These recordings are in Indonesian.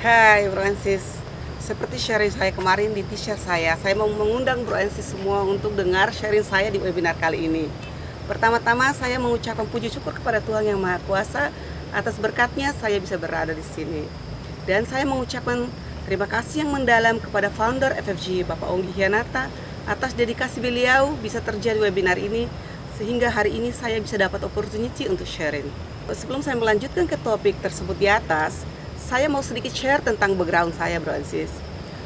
Hai Bro Ansis, seperti sharing saya kemarin di t-shirt saya mau mengundang Bro Ansis semua untuk dengar sharing saya di webinar kali ini. Pertama-tama saya mengucapkan puji syukur kepada Tuhan Yang Maha Kuasa atas berkatnya saya bisa berada di sini. Dan saya mengucapkan terima kasih yang mendalam kepada founder FFG Bapak Onggi Hianata atas dedikasi beliau bisa terjadi webinar ini sehingga hari ini saya bisa dapat opportunity untuk sharing. Sebelum saya melanjutkan ke topik tersebut di atas, saya mau sedikit share tentang background saya, Bro Ansis.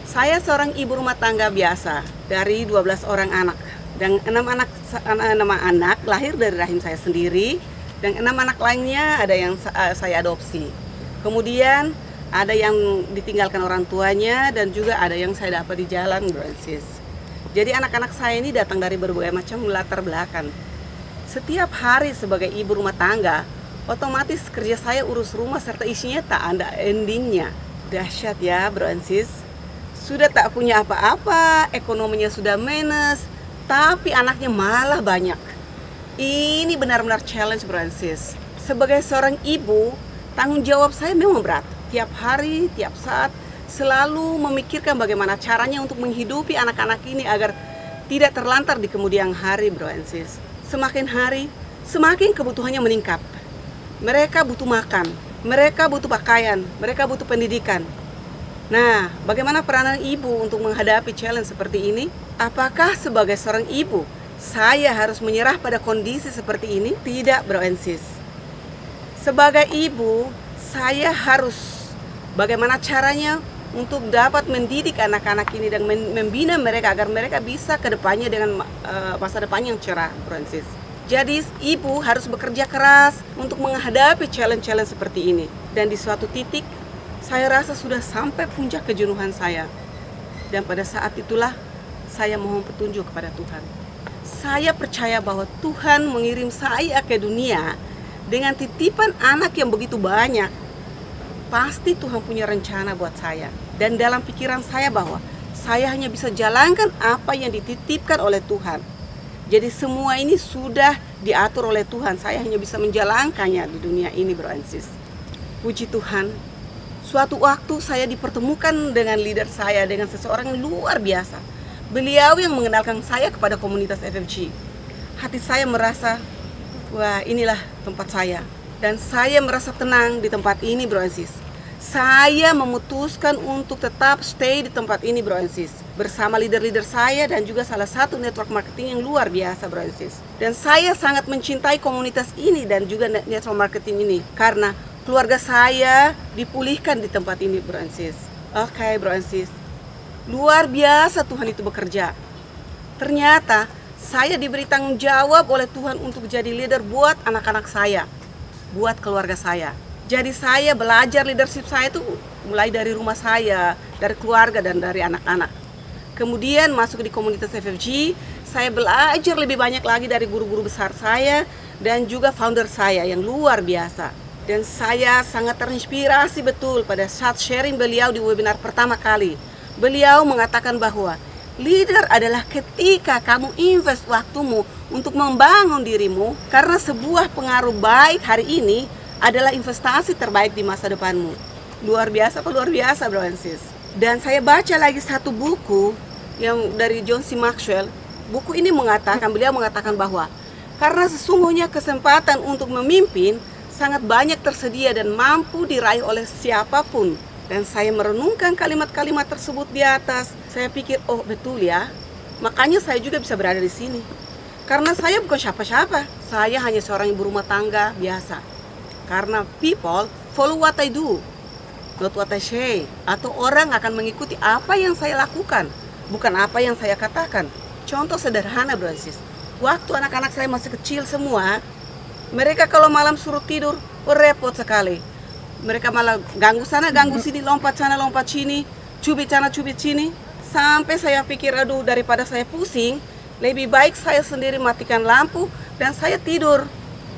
Saya seorang ibu rumah tangga biasa dari 12 orang anak. Dan 6 anak lahir dari rahim saya sendiri. Dan 6 anak lainnya ada yang saya adopsi. Kemudian ada yang ditinggalkan orang tuanya dan juga ada yang saya dapat di jalan, Bro Ansis. Jadi anak-anak saya ini datang dari berbagai macam latar belakang. Setiap hari sebagai ibu rumah tangga, otomatis kerja saya urus rumah serta isinya tak ada endingnya. Dahsyat ya Bro Ansis. Sudah tak punya apa-apa, ekonominya sudah minus, tapi anaknya malah banyak. Ini benar-benar challenge Bro Ansis. Sebagai seorang ibu, tanggung jawab saya memang berat. Tiap hari, tiap saat, selalu memikirkan bagaimana caranya untuk menghidupi anak-anak ini agar tidak terlantar di kemudian hari Bro Ansis. Semakin hari, semakin kebutuhannya meningkat. Mereka butuh makan, mereka butuh pakaian, mereka butuh pendidikan. Nah, bagaimana peranan ibu untuk menghadapi challenge seperti ini? Apakah sebagai seorang ibu, saya harus menyerah pada kondisi seperti ini? Tidak, Bro Ansis. Sebagai ibu, saya harus bagaimana caranya untuk dapat mendidik anak-anak ini dan membina mereka agar mereka bisa ke depannya dengan masa depan yang cerah, Bro Ansis. Jadi ibu harus bekerja keras untuk menghadapi challenge-challenge seperti ini. Dan di suatu titik, saya rasa sudah sampai puncak kejenuhan saya. Dan pada saat itulah, saya mohon petunjuk kepada Tuhan. Saya percaya bahwa Tuhan mengirim saya ke dunia dengan titipan anak yang begitu banyak. Pasti Tuhan punya rencana buat saya. Dan dalam pikiran saya bahwa saya hanya bisa jalankan apa yang dititipkan oleh Tuhan. Jadi semua ini sudah diatur oleh Tuhan. Saya hanya bisa menjalankannya di dunia ini, Bro Ansis. Puji Tuhan, suatu waktu saya dipertemukan dengan leader saya, dengan seseorang yang luar biasa. Beliau yang mengenalkan saya kepada komunitas FFG. Hati saya merasa, wah inilah tempat saya. Dan saya merasa tenang di tempat ini, Bro Ansis. Saya memutuskan untuk tetap stay di tempat ini, Bro Ansis, bersama leader-leader saya dan juga salah satu network marketing yang luar biasa, Bro Ansis. Dan saya sangat mencintai komunitas ini dan juga network marketing ini karena keluarga saya dipulihkan di tempat ini, Bro Ansis. Oke, Bro Ansis. Luar biasa Tuhan itu bekerja. Ternyata saya diberi tanggung jawab oleh Tuhan untuk jadi leader buat anak-anak saya, buat keluarga saya. Jadi saya belajar leadership saya itu mulai dari rumah saya, dari keluarga dan dari anak-anak. Kemudian masuk di komunitas FFG, saya belajar lebih banyak lagi dari guru-guru besar saya dan juga founder saya yang luar biasa. Dan saya sangat terinspirasi betul pada saat sharing beliau di webinar pertama kali. Beliau mengatakan bahwa leader adalah ketika kamu invest waktumu untuk membangun dirimu, karena sebuah pengaruh baik hari ini adalah investasi terbaik di masa depanmu. Luar biasa, luar biasa, Bro Ansis. Dan saya baca lagi satu buku yang dari John C. Maxwell. Buku ini beliau mengatakan bahwa karena sesungguhnya kesempatan untuk memimpin sangat banyak tersedia dan mampu diraih oleh siapapun. Dan saya merenungkan kalimat-kalimat tersebut di atas. Saya pikir, oh betul ya. Makanya saya juga bisa berada di sini. Karena saya bukan siapa-siapa. Saya hanya seorang ibu rumah tangga biasa. Karena people follow what I do, not what I say. Atau orang akan mengikuti apa yang saya lakukan, bukan apa yang saya katakan. Contoh sederhana, Bro Ansis. Waktu anak-anak saya masih kecil semua, mereka kalau malam suruh tidur, repot sekali. Mereka malah ganggu sana, ganggu sini, lompat sana, lompat sini, cubit sana, cubit sini. Sampai saya pikir, aduh daripada saya pusing, lebih baik saya sendiri matikan lampu dan saya tidur.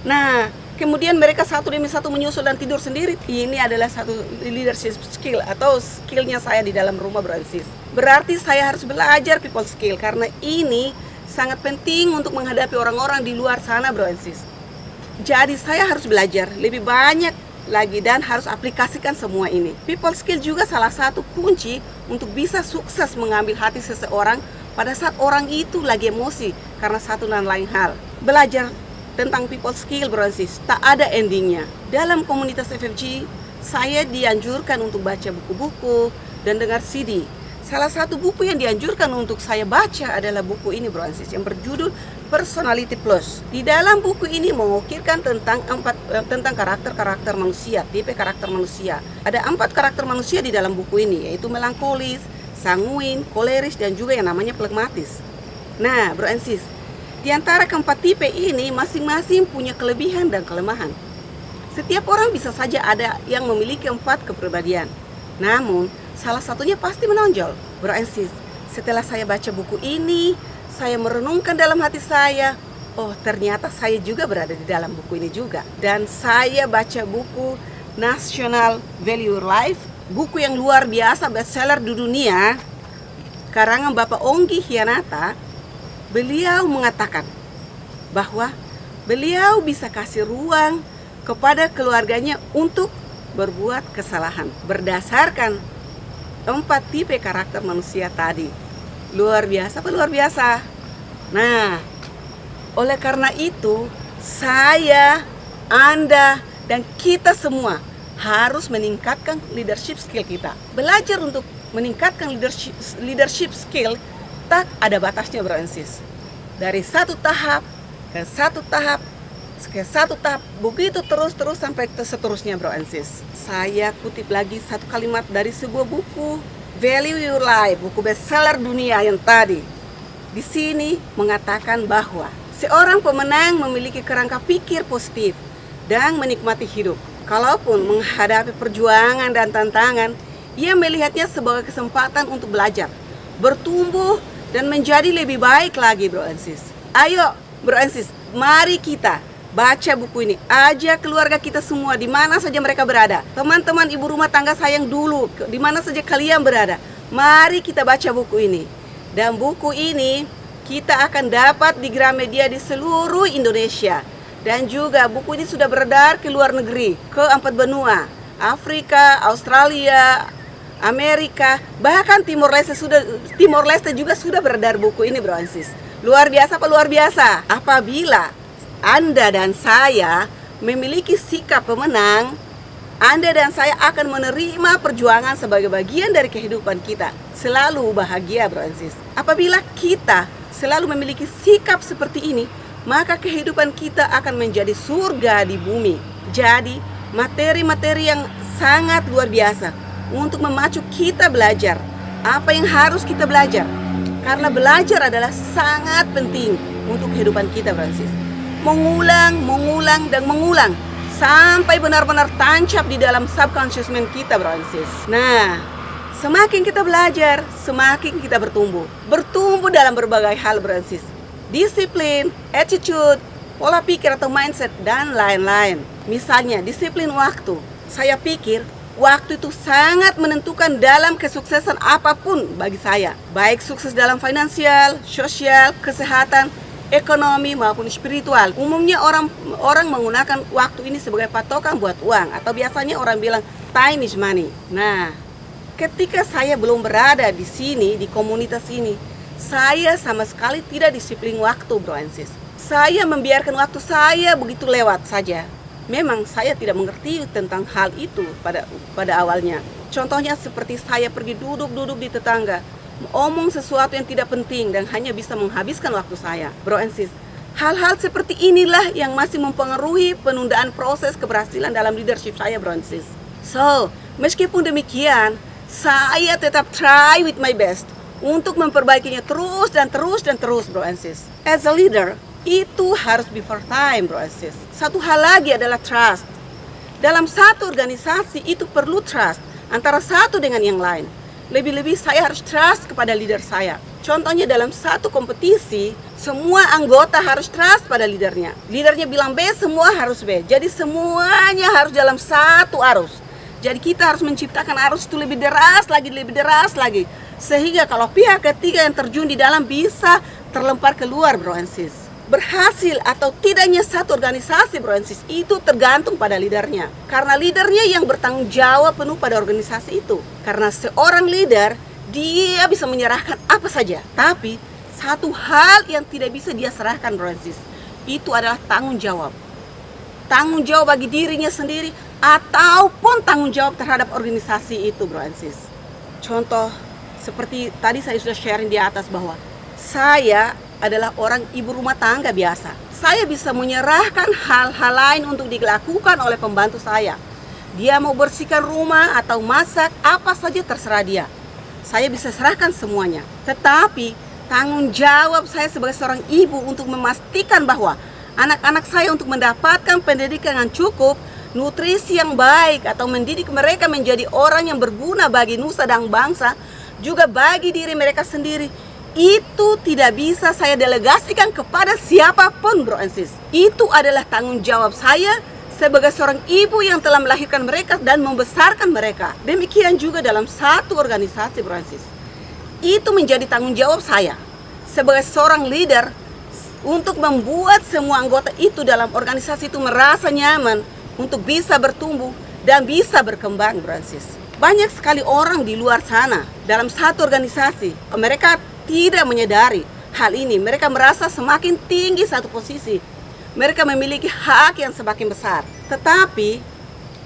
Nah, kemudian mereka satu demi satu menyusul dan tidur sendiri. Ini adalah satu leadership skill atau skillnya saya di dalam rumah, Bro Ansis. Berarti saya harus belajar people skill karena ini sangat penting untuk menghadapi orang-orang di luar sana, Bro Ansis. Jadi saya harus belajar lebih banyak lagi dan harus aplikasikan semua ini. People skill juga salah satu kunci untuk bisa sukses mengambil hati seseorang pada saat orang itu lagi emosi karena satu dan lain hal. Belajar tentang people skill, bro and sis, tak ada endingnya. Dalam komunitas FFG, saya dianjurkan untuk baca buku-buku dan dengar CD. Salah satu buku yang dianjurkan untuk saya baca adalah buku ini, bro and sis, yang berjudul Personality Plus. Di dalam buku ini mengukirkan tentang karakter-karakter manusia, tipe karakter manusia. Ada 4 karakter manusia di dalam buku ini, yaitu melankolis, sanguin, koleris, dan juga yang namanya flegmatis. Nah, bro and sis, di antara keempat tipe ini masing-masing punya kelebihan dan kelemahan. Setiap orang bisa saja ada yang memiliki 4 kepribadian. Namun, salah satunya pasti menonjol. Bro and sis, setelah saya baca buku ini, saya merenungkan dalam hati saya, oh ternyata saya juga berada di dalam buku ini juga. Dan saya baca buku National Value Life, buku yang luar biasa bestseller di dunia, karangan Bapak Onggi Hianata. Beliau mengatakan bahwa beliau bisa kasih ruang kepada keluarganya untuk berbuat kesalahan berdasarkan 4 tipe karakter manusia tadi. Luar biasa apa luar biasa? Nah, oleh karena itu saya, Anda, dan kita semua harus meningkatkan leadership skill kita. Belajar untuk meningkatkan leadership skill tak ada batasnya, bro and sis. Dari satu tahap ke satu tahap ke satu tahap, begitu terus sampai seterusnya, bro and sis. Saya kutip lagi satu kalimat dari sebuah buku Value Your Life, buku bestseller dunia yang tadi. Di sini mengatakan bahwa seorang pemenang memiliki kerangka pikir positif dan menikmati hidup. Kalaupun menghadapi perjuangan dan tantangan, ia melihatnya sebagai kesempatan untuk belajar, bertumbuh, dan menjadi lebih baik lagi, bro and sis. Ayo, bro and sis, mari kita baca buku ini. Ajak keluarga kita semua, di mana saja mereka berada. Teman-teman ibu rumah tangga sayang dulu, di mana saja kalian berada. Mari kita baca buku ini. Dan buku ini kita akan dapat di Gramedia di seluruh Indonesia. Dan juga buku ini sudah beredar ke luar negeri, ke 4 benua. Afrika, Australia, Amerika, bahkan Timor Leste juga sudah beredar buku ini, bro and sis. Luar biasa apa luar biasa? Apabila Anda dan saya memiliki sikap pemenang, Anda dan saya akan menerima perjuangan sebagai bagian dari kehidupan kita. Selalu bahagia, bro and sis. Apabila kita selalu memiliki sikap seperti ini, maka kehidupan kita akan menjadi surga di bumi. Jadi, materi-materi yang sangat luar biasa untuk memacu kita belajar. Apa yang harus kita belajar? Karena belajar adalah sangat penting untuk kehidupan kita, bro and sis. Mengulang, dan mengulang sampai benar-benar tancap di dalam subconscious mind kita, bro and sis. Nah, semakin kita belajar, semakin kita bertumbuh dalam berbagai hal, bro and sis. Disiplin, attitude, pola pikir atau mindset, dan lain-lain. Misalnya, disiplin waktu. Saya pikir waktu itu sangat menentukan dalam kesuksesan apapun bagi saya. Baik sukses dalam finansial, sosial, kesehatan, ekonomi maupun spiritual. Umumnya orang menggunakan waktu ini sebagai patokan buat uang, atau biasanya orang bilang time is money. Nah, ketika saya belum berada di sini, di komunitas ini, saya sama sekali tidak disiplin waktu, bro and sis. Saya membiarkan waktu saya begitu lewat saja. Memang saya tidak mengerti tentang hal itu pada awalnya. Contohnya seperti saya pergi duduk di tetangga, omong sesuatu yang tidak penting dan hanya bisa menghabiskan waktu saya. Bro and sis, hal-hal seperti inilah yang masih mempengaruhi penundaan proses keberhasilan dalam leadership saya, bro and sis. So, meskipun demikian, saya tetap try with my best untuk memperbaikinya terus, bro and sis. As a leader, itu harus before time, bro and sis. Satu hal lagi adalah trust. Dalam satu organisasi itu perlu trust antara satu dengan yang lain. Lebih-lebih saya harus trust kepada leader saya. Contohnya dalam satu kompetisi, semua anggota harus trust pada leadernya. Leadernya bilang B, semua harus B. Jadi semuanya harus dalam satu arus. Jadi kita harus menciptakan arus itu lebih deras lagi. Sehingga kalau pihak ketiga yang terjun di dalam bisa terlempar keluar, bro and sis. Berhasil atau tidaknya satu organisasi, Bro and Sis, itu tergantung pada leadernya. Karena leadernya yang bertanggung jawab penuh pada organisasi itu. Karena seorang leader, dia bisa menyerahkan apa saja. Tapi satu hal yang tidak bisa dia serahkan, Bro and Sis, itu adalah tanggung jawab. Tanggung jawab bagi dirinya sendiri ataupun tanggung jawab terhadap organisasi itu, Bro and Sis. Contoh seperti tadi saya sudah sharing di atas bahwa saya adalah orang ibu rumah tangga biasa. Saya bisa menyerahkan hal-hal lain untuk dilakukan oleh pembantu saya. Dia mau bersihkan rumah atau masak, apa saja terserah dia. Saya bisa serahkan semuanya. Tetapi tanggung jawab saya sebagai seorang ibu untuk memastikan bahwa anak-anak saya untuk mendapatkan pendidikan yang cukup, nutrisi yang baik, atau mendidik mereka menjadi orang yang berguna bagi nusa dan bangsa, juga bagi diri mereka sendiri, itu tidak bisa saya delegasikan kepada siapapun, Bro and Sis. Itu adalah tanggung jawab saya sebagai seorang ibu yang telah melahirkan mereka dan membesarkan mereka. Demikian juga dalam satu organisasi, Bro and Sis. Itu menjadi tanggung jawab saya sebagai seorang leader untuk membuat semua anggota itu dalam organisasi itu merasa nyaman untuk bisa bertumbuh dan bisa berkembang, Bro and Sis. Banyak sekali orang di luar sana dalam satu organisasi, mereka tidak menyadari hal ini. Mereka merasa semakin tinggi satu posisi, mereka memiliki hak yang semakin besar. Tetapi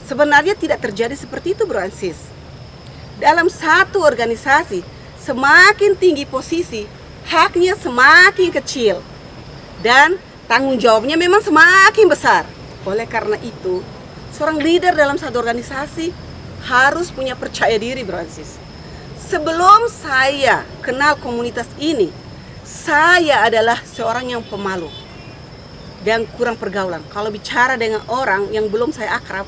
sebenarnya tidak terjadi seperti itu, Bro and Sis. Dalam satu organisasi, semakin tinggi posisi, haknya semakin kecil dan tanggung jawabnya memang semakin besar. Oleh karena itu, seorang leader dalam satu organisasi harus punya percaya diri, Bro and Sis. Sebelum saya kenal komunitas ini, saya adalah seorang yang pemalu dan kurang pergaulan. Kalau bicara dengan orang yang belum saya akrab,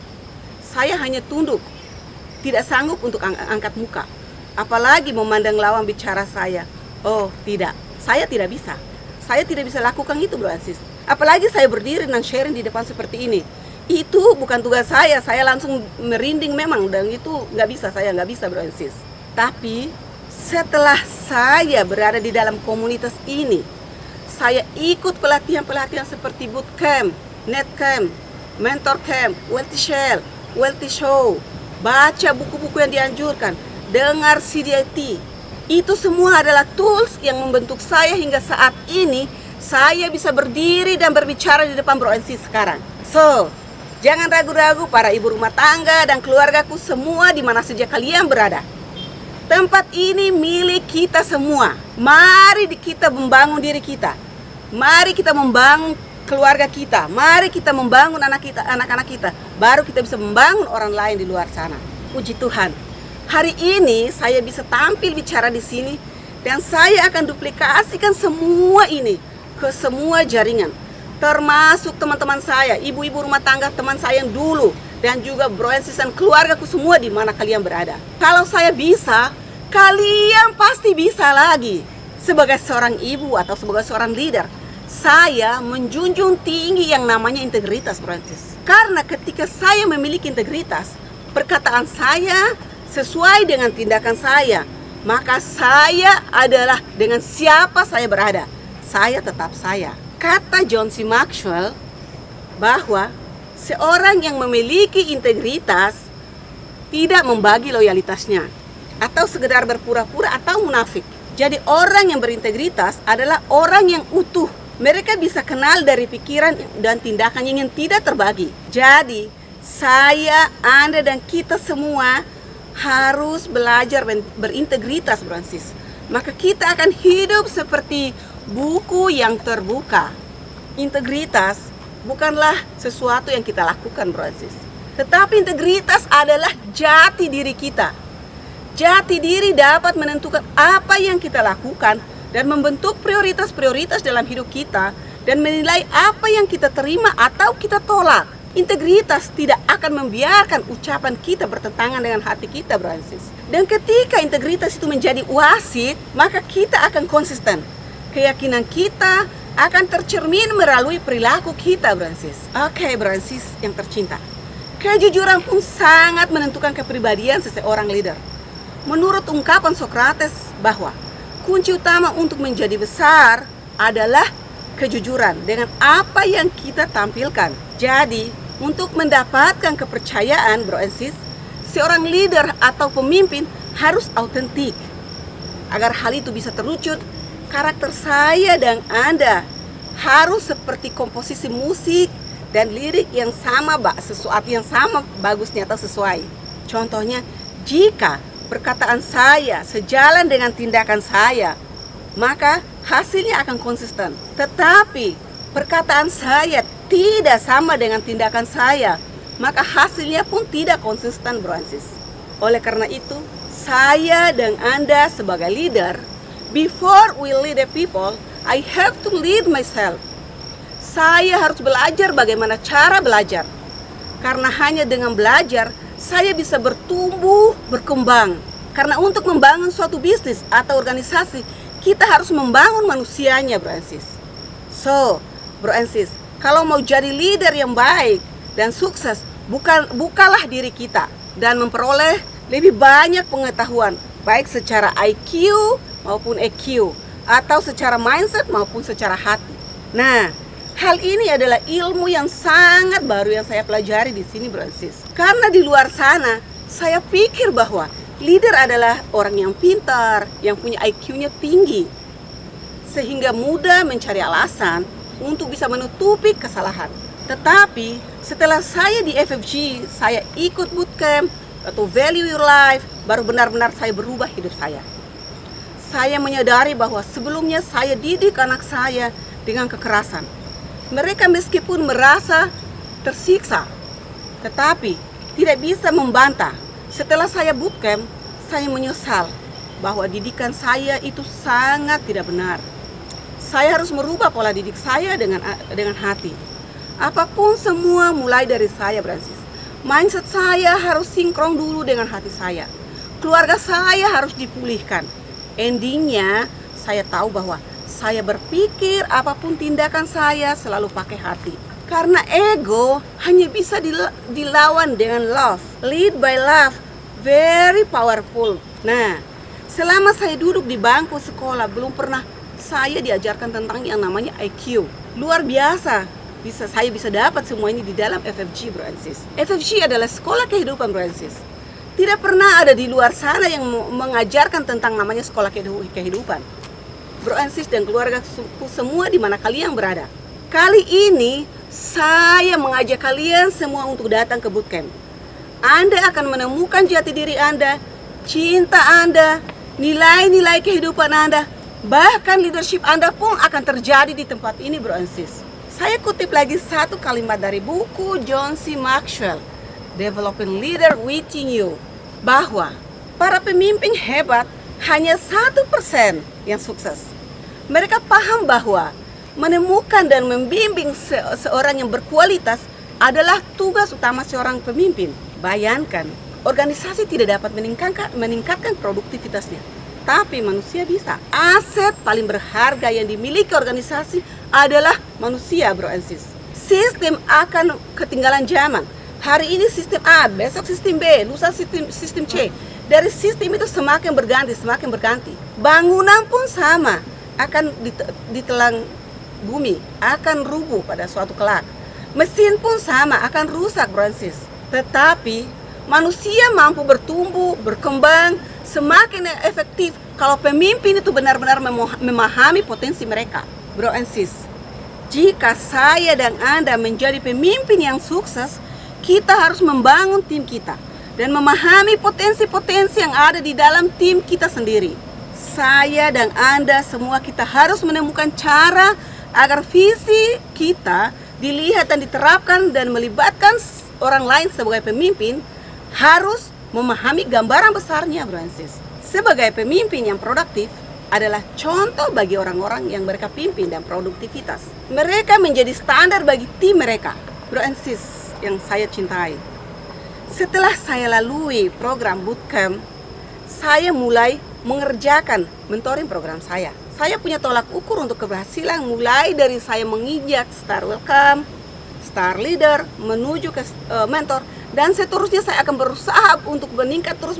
saya hanya tunduk, tidak sanggup untuk angkat muka. Apalagi memandang lawan bicara saya. Oh tidak, saya tidak bisa. Saya tidak bisa lakukan itu, Bro and Sis. Apalagi saya berdiri dan sharing di depan seperti ini. Itu bukan tugas saya langsung merinding memang. Dan itu saya nggak bisa, Bro and Sis. Tapi setelah saya berada di dalam komunitas ini, saya ikut pelatihan-pelatihan seperti bootcamp, netcamp, mentor camp, wealthy shell, wealthy show, baca buku-buku yang dianjurkan, dengar CDIT. Itu semua adalah tools yang membentuk saya hingga saat ini saya bisa berdiri dan berbicara di depan Bro and Sis sekarang. So, jangan ragu-ragu para ibu rumah tangga dan keluargaku semua di mana saja kalian berada. Tempat ini milik kita semua. Mari kita membangun diri kita. Mari kita membangun keluarga kita. Mari kita membangun anak-anak kita. Baru kita bisa membangun orang lain di luar sana. Puji Tuhan. Hari ini saya bisa tampil bicara di sini dan saya akan duplikasikan semua ini ke semua jaringan. Termasuk teman-teman saya, ibu-ibu rumah tangga teman saya yang dulu, dan juga Bro and Sis dan keluargaku semua di mana kalian berada. Kalau saya bisa, kalian pasti bisa lagi. Sebagai seorang ibu atau sebagai seorang leader, saya menjunjung tinggi yang namanya integritas, Bro and Sis. Karena ketika saya memiliki integritas, perkataan saya sesuai dengan tindakan saya, maka saya adalah dengan siapa saya berada, saya tetap saya. Kata John C. Maxwell bahwa seorang yang memiliki integritas tidak membagi loyalitasnya atau sekedar berpura-pura atau munafik. Jadi orang yang berintegritas adalah orang yang utuh. Mereka bisa kenal dari pikiran dan tindakan yang tidak terbagi. Jadi saya, Anda dan kita semua harus belajar berintegritas, Bro and Sis. Maka kita akan hidup seperti buku yang terbuka. Integritas bukanlah sesuatu yang kita lakukan, Bro and Sis. Tetapi integritas adalah jati diri kita. Jati diri dapat menentukan apa yang kita lakukan dan membentuk prioritas-prioritas dalam hidup kita dan menilai apa yang kita terima atau kita tolak. Integritas tidak akan membiarkan ucapan kita bertentangan dengan hati kita, Bro and Sis. Dan ketika integritas itu menjadi wasit, maka kita akan konsisten. Keyakinan kita akan tercermin melalui perilaku kita, Bro and Sis. Oke, Bro and Sis yang tercinta. Kejujuran pun sangat menentukan kepribadian seseorang leader. Menurut ungkapan Socrates bahwa kunci utama untuk menjadi besar adalah kejujuran dengan apa yang kita tampilkan. Jadi, untuk mendapatkan kepercayaan, bro and sis, seorang leader atau pemimpin harus autentik. Agar hal itu bisa terwujud, karakter saya dan Anda harus seperti komposisi musik dan lirik yang sama, sesuatu yang sama bagusnya atau sesuai. Contohnya, jika perkataan saya sejalan dengan tindakan saya, maka hasilnya akan konsisten. Tetapi perkataan saya tidak sama dengan tindakan saya, maka hasilnya pun tidak konsisten, bro and sis. Oleh karena itu, saya dan Anda sebagai leader, before we lead the people, I have to lead myself. Saya harus belajar bagaimana cara belajar. Karena hanya dengan belajar, saya bisa bertumbuh, berkembang. Karena untuk membangun suatu bisnis atau organisasi, kita harus membangun manusianya, bro and sis. So, bro and sis, kalau mau jadi leader yang baik dan sukses, bukalah diri kita dan memperoleh lebih banyak pengetahuan, baik secara IQ maupun EQ, atau secara mindset maupun secara hati. Nah, hal ini adalah ilmu yang sangat baru yang saya pelajari di sini, bro and sis. Karena di luar sana, saya pikir bahwa leader adalah orang yang pintar, yang punya IQ-nya tinggi, sehingga mudah mencari alasan untuk bisa menutupi kesalahan. Tetapi setelah saya di FFG, saya ikut bootcamp atau Value Your Life, baru benar-benar saya berubah hidup saya. Saya menyadari bahwa sebelumnya saya didik anak saya dengan kekerasan. Mereka meskipun merasa tersiksa, tetapi tidak bisa membantah. Setelah saya bootcamp, saya menyesal bahwa didikan saya itu sangat tidak benar. Saya harus merubah pola didik saya dengan hati. Apapun semua mulai dari saya, Francis. Mindset saya harus sinkron dulu dengan hati saya. Keluarga saya harus dipulihkan. Endingnya, saya tahu bahwa saya berpikir apapun tindakan saya selalu pakai hati. Karena ego hanya bisa dilawan dengan love. Lead by love, very powerful. Nah, selama saya duduk di bangku sekolah, belum pernah saya diajarkan tentang yang namanya IQ. Luar biasa, saya bisa dapat semua ini di dalam FFG, bro and sis. FFG adalah sekolah kehidupan, bro and sis. Tidak pernah ada di luar sana yang mengajarkan tentang namanya sekolah kehidupan. Bro and sis dan keluarga semua di mana kalian berada. Kali ini saya mengajak kalian semua untuk datang ke bootcamp. Anda akan menemukan jati diri Anda, cinta Anda, nilai-nilai kehidupan Anda, bahkan leadership Anda pun akan terjadi di tempat ini, bro and sis. Saya kutip lagi satu kalimat dari buku John C. Maxwell, Developing Leader Within You, bahwa para pemimpin hebat hanya 1% yang sukses. Mereka paham bahwa menemukan dan membimbing seorang yang berkualitas adalah tugas utama seorang pemimpin. Bayangkan, organisasi tidak dapat meningkatkan produktivitasnya, tapi manusia bisa. Aset paling berharga yang dimiliki organisasi adalah manusia, bro and sis. Sistem akan ketinggalan zaman. Hari ini sistem A, besok sistem B, lusa sistem C. Dari sistem itu semakin berganti. Bangunan pun sama, akan ditelan bumi, akan rubuh pada suatu kelak. Mesin pun sama, akan rusak, bro and sis. Tetapi manusia mampu bertumbuh, berkembang, semakin efektif kalau pemimpin itu benar-benar memahami potensi mereka. Bro and sis, jika saya dan Anda menjadi pemimpin yang sukses, kita harus membangun tim kita dan memahami potensi-potensi yang ada di dalam tim kita sendiri. Saya dan Anda semua kita harus menemukan cara agar visi kita dilihat dan diterapkan dan melibatkan orang lain sebagai pemimpin harus memahami gambaran besarnya, bro and sis. Sebagai pemimpin yang produktif adalah contoh bagi orang-orang yang mereka pimpin dan produktivitas. Mereka menjadi standar bagi tim mereka, bro and sis yang saya cintai. Setelah saya lalui program bootcamp, saya mulai mengerjakan mentoring program saya. Saya punya tolak ukur untuk keberhasilan mulai dari saya menginjak Star Welcome, Star Leader, menuju ke mentor, dan seterusnya saya akan berusaha untuk meningkat terus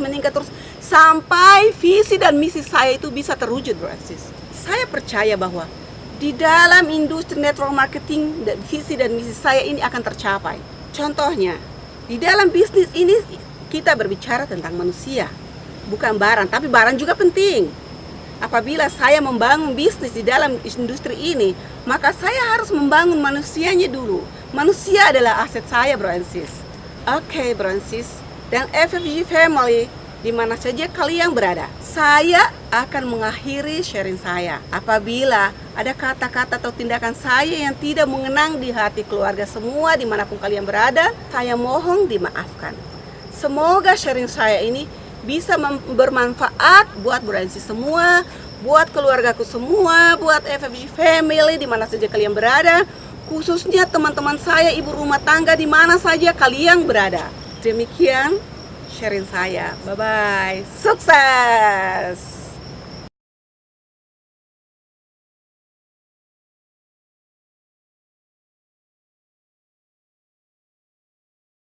sampai visi dan misi saya itu bisa terwujud, bro and sis. Saya percaya bahwa di dalam industri network marketing, visi dan misi saya ini akan tercapai. Contohnya, di dalam bisnis ini kita berbicara tentang manusia, bukan barang, tapi barang juga penting. Apabila saya membangun bisnis di dalam industri ini, maka saya harus membangun manusianya dulu. Manusia adalah aset saya, bro and sis. Oke, bro and sis, dan FFG Family, di mana saja kalian berada, saya akan mengakhiri sharing saya. Apabila ada kata-kata atau tindakan saya yang tidak mengenang di hati keluarga semua dimanapun kalian berada, saya mohon dimaafkan. Semoga sharing saya ini bisa bermanfaat buat Bransi semua, buat keluargaku semua, buat FFG Family di mana saja kalian berada, khususnya teman-teman saya, ibu rumah tangga di mana saja kalian berada. Demikian sharing saya. Bye-bye. Sukses!